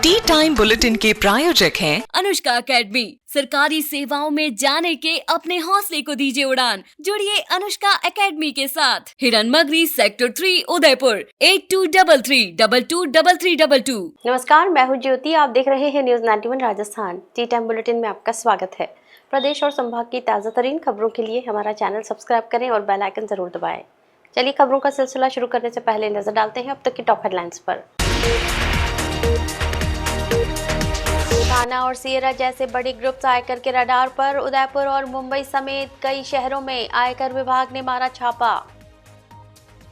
T time bulletin के प्रायोजक हैं अनुष्का एकेडमी। सरकारी सेवाओं में जाने के अपने हौसले को दीजिए उड़ान। जुड़िए अनुष्का एकेडमी के साथ। हिरन मगरी सेक्टर 3 उदयपुर 8233223322। नमस्कार, मैं हूं ज्योति। आप देख रहे हैं news 91 Rajasthan. T time bulletin में आपका स्वागत है। प्रदेश और संभाग की ताज़ा तरीन खबरों के लिए हमारा चैनल सब्सक्राइब करें और बेल आइकन जरूर दबाएं। चलिए खबरों का सिलसिला शुरू करने से पहले नजर डालते हैं अब तक की टॉप हेडलाइंस पर। कान्हा और सियरा जैसे बड़े ग्रुप्स आयकर के रडार पर। उदयपुर और मुंबई समेत कई शहरों में आयकर विभाग ने मारा छापा।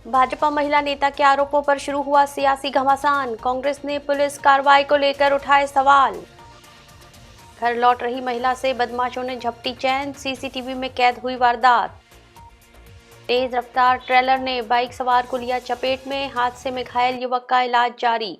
भाजपा महिला नेता के आरोपों पर शुरू हुआ सियासी घमासान। कांग्रेस ने पुलिस कार्रवाई को लेकर उठाए सवाल। घर लौट रही महिला से बदमाशों ने झपटी चैन। सीसीटीवी में कैद हुई वारदात। तेज रफ्तार ट्रेलर ने बाइक सवार को लिया चपेट में। हादसे में घायल युवक का इलाज जारी।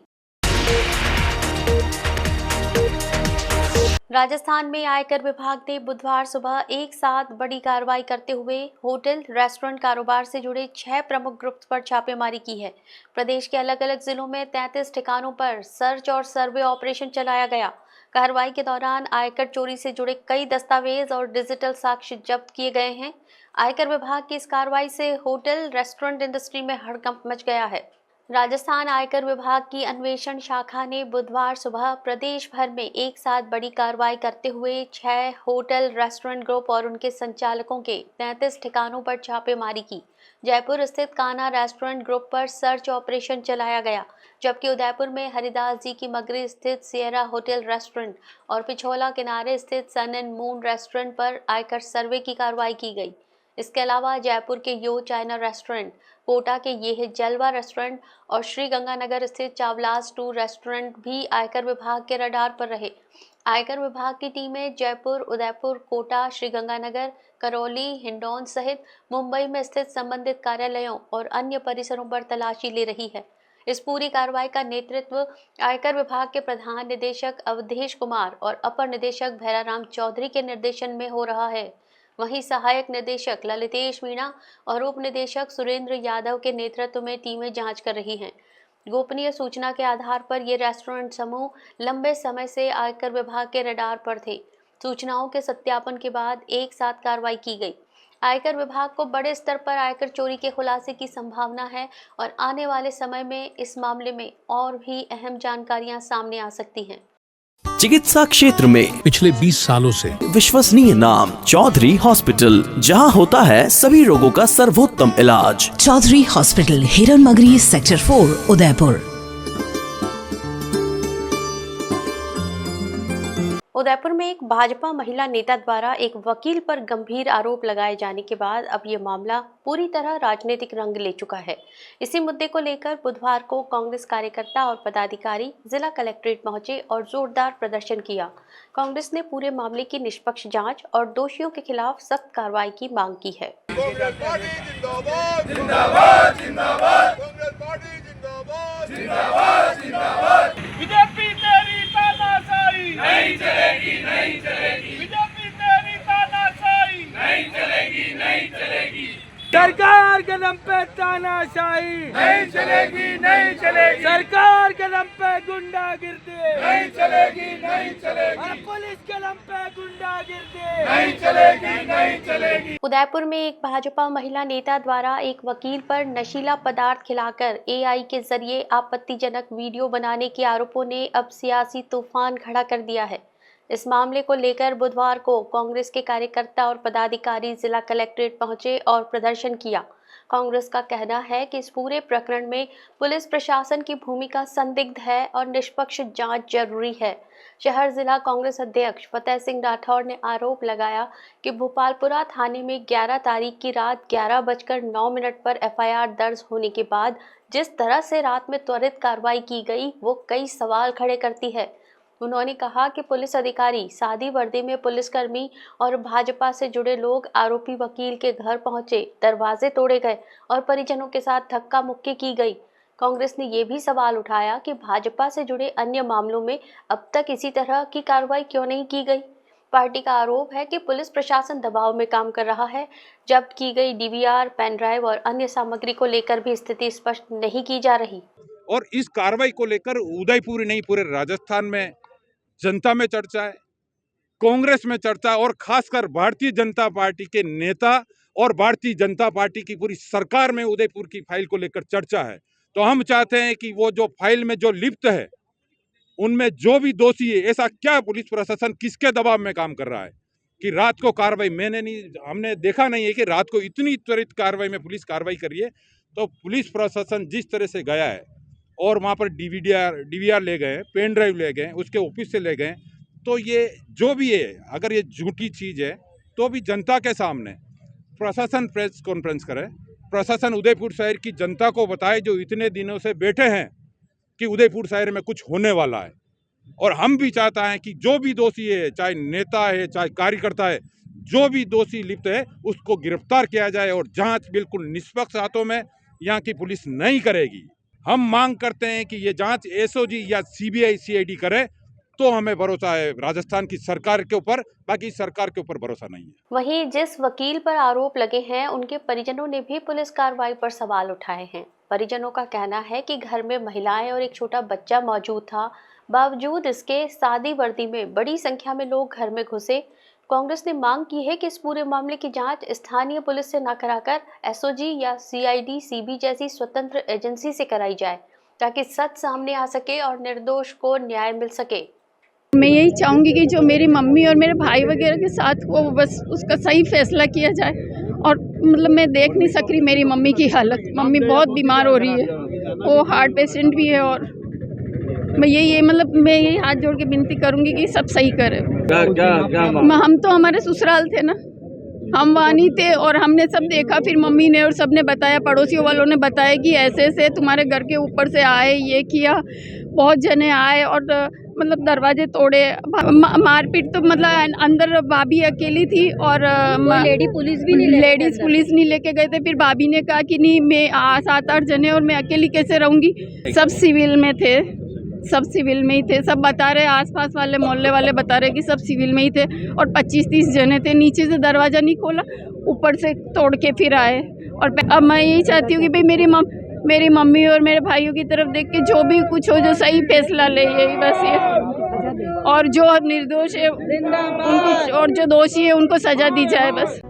राजस्थान में आयकर विभाग ने बुधवार सुबह एक साथ बड़ी कार्रवाई करते हुए होटल रेस्टोरेंट कारोबार से जुड़े 6 प्रमुख ग्रुप्स पर छापेमारी की है। प्रदेश के अलग अलग जिलों में 33 ठिकानों पर सर्च और सर्वे ऑपरेशन चलाया गया। कार्रवाई के दौरान आयकर चोरी से जुड़े कई दस्तावेज और डिजिटल साक्ष्य जब्त किए गए हैं। आयकर विभाग की इस कार्रवाई से होटल रेस्टोरेंट इंडस्ट्री में हड़कंप मच गया है। राजस्थान आयकर विभाग की अन्वेषण शाखा ने बुधवार सुबह प्रदेश भर में एक साथ बड़ी कार्रवाई करते हुए 6 होटल रेस्टोरेंट ग्रुप और उनके संचालकों के 33 ठिकानों पर छापेमारी की। जयपुर स्थित कान्हा रेस्टोरेंट ग्रुप पर सर्च ऑपरेशन चलाया गया, जबकि उदयपुर में हरिदास जी की मगरी स्थित सियरा होटल रेस्टोरेंट और पिछोला किनारे स्थित सन एंड मून रेस्टोरेंट पर आयकर सर्वे की कार्रवाई की गई। इसके अलावा जयपुर के यो चाइना रेस्टोरेंट, कोटा के ये जलवा रेस्टोरेंट और श्री गंगानगर स्थित चावलास 2 रेस्टोरेंट भी आयकर विभाग के रडार पर रहे। आयकर विभाग की टीमें जयपुर, उदयपुर, कोटा, श्री गंगानगर, करौली, हिंडौन सहित मुंबई में स्थित संबंधित कार्यालयों और अन्य परिसरों पर तलाशी ले रही है। इस पूरी कार्रवाई का नेतृत्व आयकर विभाग के प्रधान निदेशक अवधेश कुमार और अपर निदेशक भैराराम चौधरी के निर्देशन में हो रहा है। वहीं सहायक निदेशक ललितेश मीणा और उप निदेशक सुरेंद्र यादव के नेतृत्व में टीमें जांच कर रही हैं। गोपनीय सूचना के आधार पर ये रेस्टोरेंट समूह लंबे समय से आयकर विभाग के रडार पर थे। सूचनाओं के सत्यापन के बाद एक साथ कार्रवाई की गई। आयकर विभाग को बड़े स्तर पर आयकर चोरी के खुलासे की संभावना है और आने वाले समय में इस मामले में और भी अहम जानकारियां सामने आ सकती हैं। चिकित्सा क्षेत्र में पिछले 20 सालों से विश्वसनीय नाम चौधरी हॉस्पिटल, जहां होता है सभी रोगों का सर्वोत्तम इलाज। चौधरी हॉस्पिटल, हिरन मगरी सेक्टर 4 उदयपुर। उदयपुर में एक भाजपा महिला नेता द्वारा एक वकील पर गंभीर आरोप लगाए जाने के बाद अब ये मामला पूरी तरह राजनीतिक रंग ले चुका है। इसी मुद्दे को लेकर बुधवार को कांग्रेस कार्यकर्ता और पदाधिकारी जिला कलेक्ट्रेट पहुंचे और जोरदार प्रदर्शन किया। कांग्रेस ने पूरे मामले की निष्पक्ष जांच और दोषियों के खिलाफ सख्त कार्रवाई की मांग की है। नहीं चलेगी, नहीं चलेगी। बीजेपी तेरी तानाशाही नहीं चलेगी, नहीं चलेगी। सरकार के दम पे तानाशाही नहीं चलेगी, नहीं चलेगी। सरकार के दम पे गुंडागिर्दी नहीं चलेगी, नहीं चलेगी। और पुलिस के दम पे गुंडागिर्दी नहीं चलेगी, नहीं चलेगी। उदयपुर में एक भाजपा महिला नेता द्वारा एक वकील पर नशीला पदार्थ खिलाकर एआई के जरिए आपत्तिजनक वीडियो बनाने के आरोपों ने अब सियासी तूफान खड़ा कर दिया है। इस मामले को लेकर बुधवार को कांग्रेस के कार्यकर्ता और पदाधिकारी जिला कलेक्ट्रेट पहुंचे और प्रदर्शन किया। कांग्रेस का कहना है कि इस पूरे प्रकरण में पुलिस प्रशासन की भूमिका संदिग्ध है और निष्पक्ष जांच जरूरी है। शहर जिला कांग्रेस अध्यक्ष फतेह सिंह राठौर ने आरोप लगाया कि भोपालपुरा थाने में 11 तारीख की रात 11:09 पर एफआईआर दर्ज होने के बाद जिस तरह से रात में त्वरित कार्रवाई की गई वो कई सवाल खड़े करती है। उन्होंने कहा कि पुलिस अधिकारी, सादी वर्दी में पुलिसकर्मी और भाजपा से जुड़े लोग आरोपी वकील के घर पहुंचे, दरवाजे तोड़े गए और परिजनों के साथ धक्का मुक्की की गई। कांग्रेस ने ये भी सवाल उठाया कि भाजपा से जुड़े अन्य मामलों में अब तक इसी तरह की कार्रवाई क्यों नहीं की गई। पार्टी का आरोप है कि पुलिस प्रशासन दबाव में काम कर रहा है। जब्त की गई डीवीआर, पेन ड्राइव और अन्य सामग्री को लेकर भी स्थिति स्पष्ट नहीं की जा रही। और इस कार्रवाई को लेकर उदयपुर नहीं पूरे राजस्थान में जनता में चर्चा है, कांग्रेस में चर्चा, और खासकर भारतीय जनता पार्टी के नेता और भारतीय जनता पार्टी की पूरी सरकार में उदयपुर की फाइल को लेकर चर्चा है। तो हम चाहते हैं कि वो जो फाइल में जो लिप्त है उनमें जो भी दोषी है, ऐसा क्या पुलिस प्रशासन किसके दबाव में काम कर रहा है कि रात को कार्रवाई, हमने देखा नहीं है कि रात को इतनी त्वरित कार्रवाई में पुलिस कार्रवाई करी है। तो पुलिस प्रशासन जिस तरह से गया है और वहाँ पर डीवीआर ले गए, पेन ड्राइव ले गए, उसके ऑफिस से ले गए, तो ये जो भी है, अगर ये झूठी चीज़ है तो भी जनता के सामने प्रशासन प्रेस कॉन्फ्रेंस करे, प्रशासन उदयपुर शहर की जनता को बताए जो इतने दिनों से बैठे हैं कि उदयपुर शहर में कुछ होने वाला है। और हम भी चाहता हैं कि जो भी दोषी है, चाहे नेता है चाहे कार्यकर्ता है, जो भी दोषी लिप्त है उसको गिरफ्तार किया जाए और जांच बिल्कुल निष्पक्ष हाथों में यहाँ की पुलिस नहीं करेगी। हम मांग करते हैं कि ये जांच एसओजी या सीबीआई सीआईडी करे तो हमें भरोसा है राजस्थान की सरकार के ऊपर, बाकी सरकार के ऊपर भरोसा नहीं है। वहीं जिस वकील पर आरोप लगे हैं उनके परिजनों ने भी पुलिस कार्रवाई पर सवाल उठाए हैं। परिजनों का कहना है कि घर में महिलाएं और एक छोटा बच्चा मौजूद था, बावजूद इसके सादी वर्दी में बड़ी संख्या में लोग घर में घुसे। कांग्रेस ने मांग की है कि इस पूरे मामले की जांच स्थानीय पुलिस से न कराकर एसओजी या सीआईडी सीबी जैसी स्वतंत्र एजेंसी से कराई जाए ताकि सच सामने आ सके और निर्दोष को न्याय मिल सके। मैं यही चाहूँगी कि जो मेरी मम्मी और मेरे भाई वगैरह के साथ वो बस उसका सही फैसला किया जाए। और मतलब मैं देख नहीं सक रही मेरी मम्मी की हालत, मम्मी बहुत बीमार हो रही है, वो हार्ट पेशेंट भी है। और मैं यही हाथ जोड़ के विनती करूँगी कि सब सही करे। हम तो हमारे ससुराल थे ना, हम वहाँ नहीं थे और हमने सब देखा। फिर मम्मी ने और सब ने बताया, पड़ोसियों वालों ने बताया कि ऐसे ऐसे तुम्हारे घर के ऊपर से आए, ये किया, बहुत जने आए और मतलब दरवाजे तोड़े, मारपीट। तो मतलब अंदर भाभी अकेली थी और लेडीज पुलिस नहीं लेके गए थे। फिर भाभी ने कहा कि नहीं, मैं 7-8 जने और मैं अकेली कैसे रहूँगी। सब सिविल में थे, सब सिविल में ही थे। सब बता रहे, आसपास वाले मोहल्ले वाले बता रहे कि सब सिविल में ही थे और 25-30 जने थे। नीचे से दरवाज़ा नहीं खोला, ऊपर से तोड़ के फिर आए। और अब मैं यही चाहती हूँ कि भाई मेरी मम्मी और मेरे भाइयों की तरफ देख के जो भी कुछ हो, जो सही फैसला ले, यही बस ये। और जो निर्दोष है उनको, और जो दोषी है उनको सजा दी जाए बस।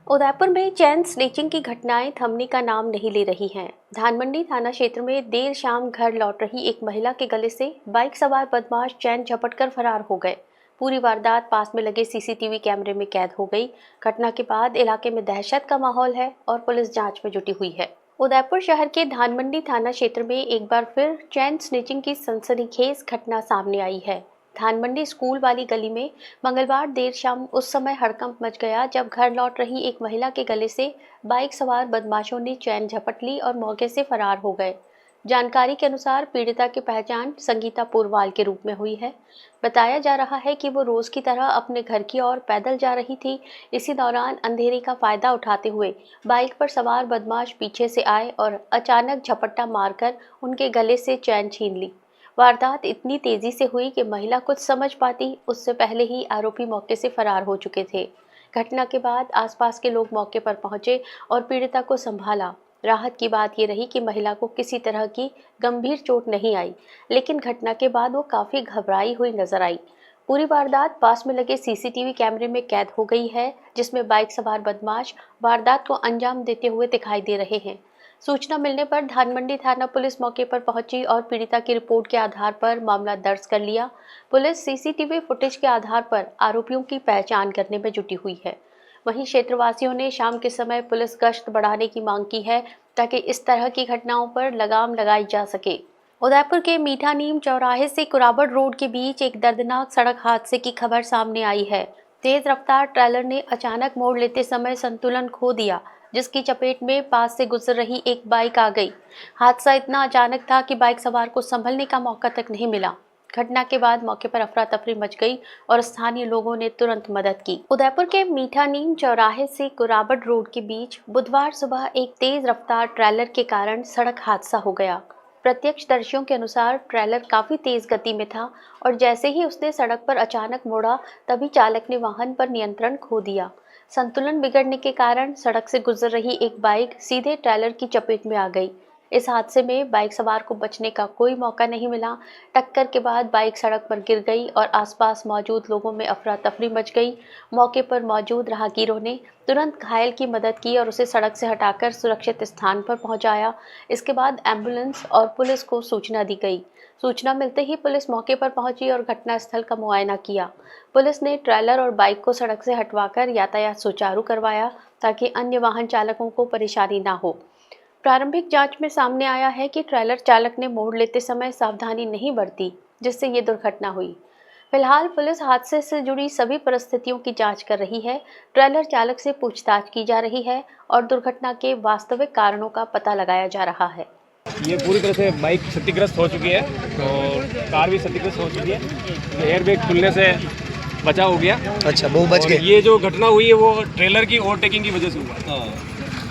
उदयपुर में चैन स्नेचिंग की घटनाएं थमने का नाम नहीं ले रही हैं। धानमंडी थाना क्षेत्र में देर शाम घर लौट रही एक महिला के गले से बाइक सवार बदमाश चैन झपटकर फरार हो गए। पूरी वारदात पास में लगे सीसीटीवी कैमरे में कैद हो गई। घटना के बाद इलाके में दहशत का माहौल है और पुलिस जांच में जुटी हुई है। उदयपुर शहर के धानमंडी थाना क्षेत्र में एक बार फिर चैन स्नेचिंग की सनसनीखेज घटना सामने आई है। धानमंडी स्कूल वाली गली में मंगलवार देर शाम उस समय हड़कंप मच गया जब घर लौट रही एक महिला के गले से बाइक सवार बदमाशों ने चैन झपट ली और मौके से फरार हो गए। जानकारी के अनुसार पीड़िता की पहचान संगीता पुरवाल के रूप में हुई है। बताया जा रहा है कि वो रोज की तरह अपने घर की ओर पैदल जा रही थी। इसी दौरान अंधेरे का फायदा उठाते हुए बाइक पर सवार बदमाश पीछे से आए और अचानक झपट्टा मारकर उनके गले से चैन छीन ली। वारदात इतनी तेजी से हुई कि महिला कुछ समझ पाती उससे पहले ही आरोपी मौके से फरार हो चुके थे। घटना के बाद आसपास के लोग मौके पर पहुंचे और पीड़िता को संभाला। राहत की बात ये रही कि महिला को किसी तरह की गंभीर चोट नहीं आई, लेकिन घटना के बाद वो काफ़ी घबराई हुई नजर आई। पूरी वारदात पास में लगे सीसीटीवी कैमरे में कैद हो गई है, जिसमें बाइक सवार बदमाश वारदात को अंजाम देते हुए दिखाई दे रहे हैं। सूचना मिलने पर धानमंडी थाना पुलिस मौके पर पहुंची और पीड़िता की रिपोर्ट के आधार पर मामला दर्ज कर लिया। पुलिस सीसीटीवी फुटेज के आधार पर आरोपियों की पहचान करने में जुटी हुई है। वहीं क्षेत्रवासियों ने शाम के समय पुलिस गश्त बढ़ाने की मांग की है ताकि इस तरह की घटनाओं पर लगाम लगाई जा सके। उदयपुर के मीठा नीम चौराहे से कुराबड़ रोड के बीच एक दर्दनाक सड़क हादसे की खबर सामने आई है। तेज रफ्तार ट्रेलर ने अचानक मोड़ लेते समय संतुलन खो दिया, जिसकी चपेट में पास से गुजर रही एक बाइक आ गई। हादसा इतना अचानक था कि बाइक सवार को संभलने का मौका तक नहीं मिला। घटना के बाद मौके पर अफरा तफरी मच गई और स्थानीय लोगों ने तुरंत मदद की। उदयपुर के मीठा नीम चौराहे से कुराबड़ रोड के बीच बुधवार सुबह एक तेज रफ्तार ट्रेलर के कारण सड़क हादसा हो गया। प्रत्यक्षदर्शियों के अनुसार ट्रेलर काफी तेज गति में था और जैसे ही उसने सड़क पर अचानक मोड़ा तभी चालक ने वाहन पर नियंत्रण खो दिया। संतुलन बिगड़ने के कारण सड़क से गुजर रही एक बाइक सीधे ट्रेलर की चपेट में आ गई। इस हादसे में बाइक सवार को बचने का कोई मौका नहीं मिला। टक्कर के बाद बाइक सड़क पर गिर गई और आसपास मौजूद लोगों में अफरा तफरी मच गई। मौके पर मौजूद राहगीरों ने तुरंत घायल की मदद की और उसे सड़क से हटाकर सुरक्षित स्थान पर पहुंचाया। इसके बाद एम्बुलेंस और पुलिस को सूचना दी गई। सूचना मिलते ही पुलिस मौके पर पहुंची और घटनास्थल का मुआयना किया। पुलिस ने ट्रेलर और बाइक को सड़क से हटवाकर यातायात सुचारू करवाया ताकि अन्य वाहन चालकों को परेशानी ना हो। प्रारंभिक जांच में सामने आया है कि ट्रेलर चालक ने मोड़ लेते समय सावधानी नहीं बरती, जिससे ये दुर्घटना हुई। फिलहाल पुलिस हादसे से जुड़ी सभी परिस्थितियों की जांच कर रही है। ट्रेलर चालक से पूछताछ की जा रही है और दुर्घटना के वास्तविक कारणों का पता लगाया जा रहा है। ये पूरी तरह से बाइक क्षतिग्रस्त हो चुकी है और कार भी क्षतिग्रस्त हो चुकी है। एयरबैग खुलने से बचाव हो गया। अच्छा, वो बच गए। ये जो घटना हुई है वो ट्रेलर की ओवरटेकिंग की वजह से हुआ है।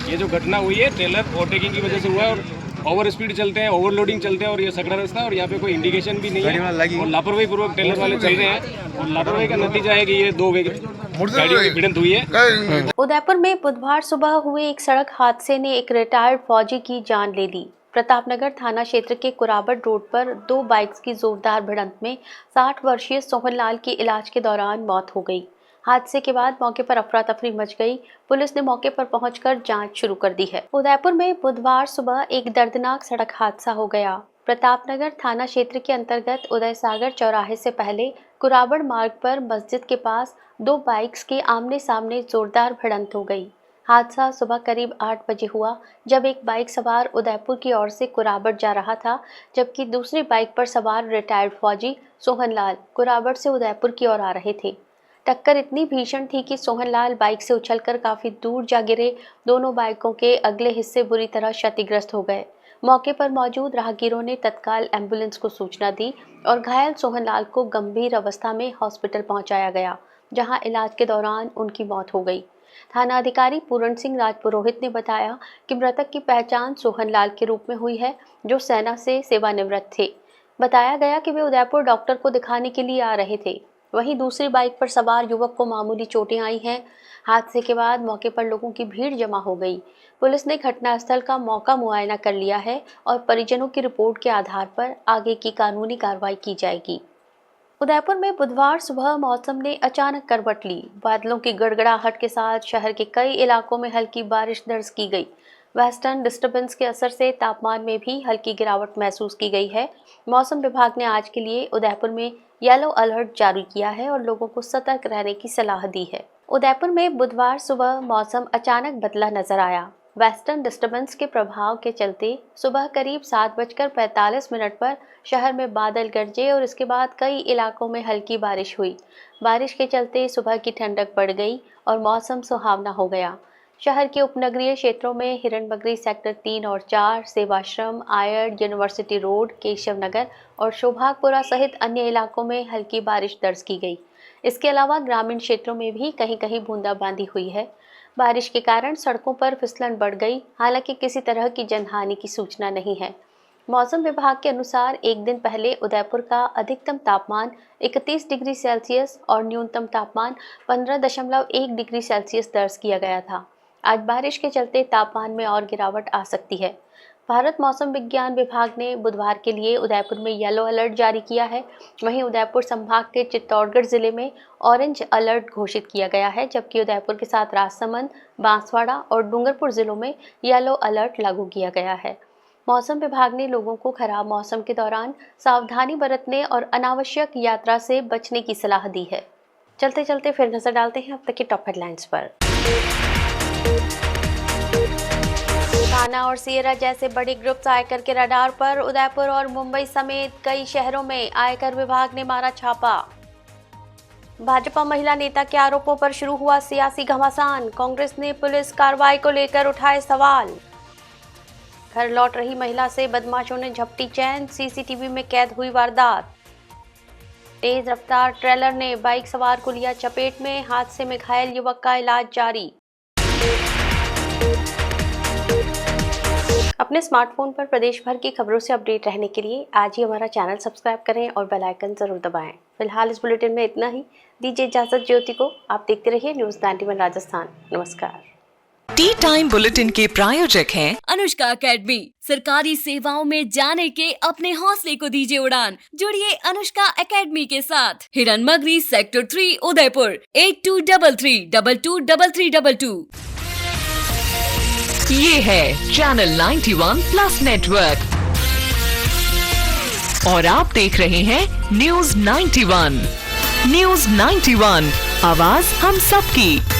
ये जो घटना हुई है ट्रेलर ओवरटेकिंग की वजह से हुआ है और ओवर स्पीड चलते हैं, ओवरलोडिंग चलते हैं और ये सकड़ा रास्ता और यहाँ पे कोई इंडिकेशन भी नहीं है और लापरवाही पूर्वक ट्रेलर वाले चल रहे हैं और लापरवाही का नतीजा है कि ये दो गाड़ियों की भिड़ंत हुई है। उदयपुर में बुधवार सुबह हुए एक सड़क हादसे ने एक रिटायर्ड फौजी की जान ले ली। प्रतापनगर थाना क्षेत्र के कुराबड़ रोड पर दो बाइक्स की जोरदार भिड़ंत में 60 वर्षीय सोहनलाल की इलाज के दौरान मौत हो गई। हादसे के बाद मौके पर अफरा तफरी मच गई। पुलिस ने मौके पर पहुंचकर जांच शुरू कर दी है। उदयपुर में बुधवार सुबह एक दर्दनाक सड़क हादसा हो गया। प्रतापनगर थाना क्षेत्र के अंतर्गत उदय सागर चौराहे से पहले कुराबड़ मार्ग पर मस्जिद के पास दो बाइक्स के आमने सामने जोरदार भिड़ंत हो गई। हादसा सुबह करीब 8 बजे हुआ, जब एक बाइक सवार उदयपुर की ओर से कुराबड़ जा रहा था, जबकि दूसरी बाइक पर सवार रिटायर्ड फौजी सोहनलाल कुराबड़ से उदयपुर की ओर आ रहे थे। टक्कर इतनी भीषण थी कि सोहनलाल बाइक से उछलकर काफी दूर जा गिरे। दोनों बाइकों के अगले हिस्से बुरी तरह क्षतिग्रस्त हो गए। मौके पर मौजूद राहगीरों ने तत्काल एम्बुलेंस को सूचना दी और घायल सोहनलाल को गंभीर अवस्था में हॉस्पिटल पहुंचाया गया, जहां इलाज के दौरान उनकी मौत हो गई। थाना अधिकारी पूरण सिंह राजपुरोहित ने बताया कि मृतक की पहचान सोहनलाल के रूप में हुई है, जो सेना से सेवानिवृत्त थे। बताया गया कि वे उदयपुर डॉक्टर को दिखाने के लिए आ रहे थे। वहीं दूसरी बाइक पर सवार युवक को मामूली चोटें आई हैं। हादसे के बाद मौके पर लोगों की भीड़ जमा हो गई। पुलिस ने घटनास्थल का मौका मुआयना कर लिया है और परिजनों की रिपोर्ट के आधार पर आगे की कानूनी कार्रवाई की जाएगी। उदयपुर में बुधवार सुबह मौसम ने अचानक करवट ली। बादलों की गड़गड़ाहट के साथ शहर के कई इलाकों में हल्की बारिश दर्ज की गई। वेस्टर्न डिस्टर्बेंस के असर से तापमान में भी हल्की गिरावट महसूस की गई है। मौसम विभाग ने आज के लिए उदयपुर में येलो अलर्ट जारी किया है और लोगों को सतर्क रहने की सलाह दी है। उदयपुर में बुधवार सुबह मौसम अचानक बदला नजर आया। वेस्टर्न डिस्टर्बेंस के प्रभाव के चलते सुबह करीब 7:45 पर शहर में बादल गरजे और इसके बाद कई इलाकों में हल्की बारिश हुई। बारिश के चलते सुबह की ठंडक बढ़ गई और मौसम सुहावना हो गया। शहर के उपनगरीय क्षेत्रों में हिरणमगरी सेक्टर 3 और 4, सेवाश्रम, आयर, यूनिवर्सिटी रोड, केशव नगर और शोभागपुरा सहित अन्य इलाकों में हल्की बारिश दर्ज की गई। इसके अलावा ग्रामीण क्षेत्रों में भी कहीं कहीं बूंदाबांदी हुई है। बारिश के कारण सड़कों पर फिसलन बढ़ गई, हालांकि किसी तरह की जनहानि की सूचना नहीं है। मौसम विभाग के अनुसार एक दिन पहले उदयपुर का अधिकतम तापमान 31 डिग्री सेल्सियस और न्यूनतम तापमान 15.1 डिग्री सेल्सियस दर्ज किया गया था। आज बारिश के चलते तापमान में और गिरावट आ सकती है। भारत मौसम विज्ञान विभाग ने बुधवार के लिए उदयपुर में येलो अलर्ट जारी किया है। वहीं उदयपुर संभाग के चित्तौड़गढ़ जिले में ऑरेंज अलर्ट घोषित किया गया है, जबकि उदयपुर के साथ राजसमंद, बांसवाड़ा और डूंगरपुर जिलों में येलो अलर्ट लागू किया गया है। मौसम विभाग ने लोगों को खराब मौसम के दौरान सावधानी बरतने और अनावश्यक यात्रा से बचने की सलाह दी है। चलते चलते फिर नजर डालते हैं अब तक की टॉप हेडलाइंस पर। थाना और सियरा जैसे बड़े ग्रुप्स आयकर के रडार पर। उदयपुर और मुंबई समेत कई शहरों में आयकर विभाग ने मारा छापा। भाजपा महिला नेता के आरोपों पर शुरू हुआ सियासी घमासान। कांग्रेस ने पुलिस कार्रवाई को लेकर उठाए सवाल। घर लौट रही महिला से बदमाशों ने झपटी चैन, सीसीटीवी में कैद हुई वारदात। तेज रफ्तार ट्रेलर ने बाइक सवार को लिया चपेट में, हादसे में घायल युवक का इलाज जारी। अपने स्मार्टफोन पर प्रदेश भर की खबरों से अपडेट रहने के लिए आज ही हमारा चैनल सब्सक्राइब करें और बेल आइकन जरूर दबाएं। फिलहाल इस बुलेटिन में इतना ही। दीजिए इजाजत ज्योति को। आप देखते रहिए न्यूज़ 91 राजस्थान। नमस्कार। टी टाइम बुलेटिन के प्रायोजक हैं अनुष्का एकेडमी। सरकारी सेवाओं में जाने के अपने हौसले को दीजिए उड़ान। जुड़िए अनुष्का एकेडमी के साथ। हिरन मगरी सेक्टर 3 उदयपुर 8233223322। ये है चैनल 91 प्लस नेटवर्क और आप देख रहे हैं न्यूज़ 91। न्यूज़ 91, आवाज हम सबकी।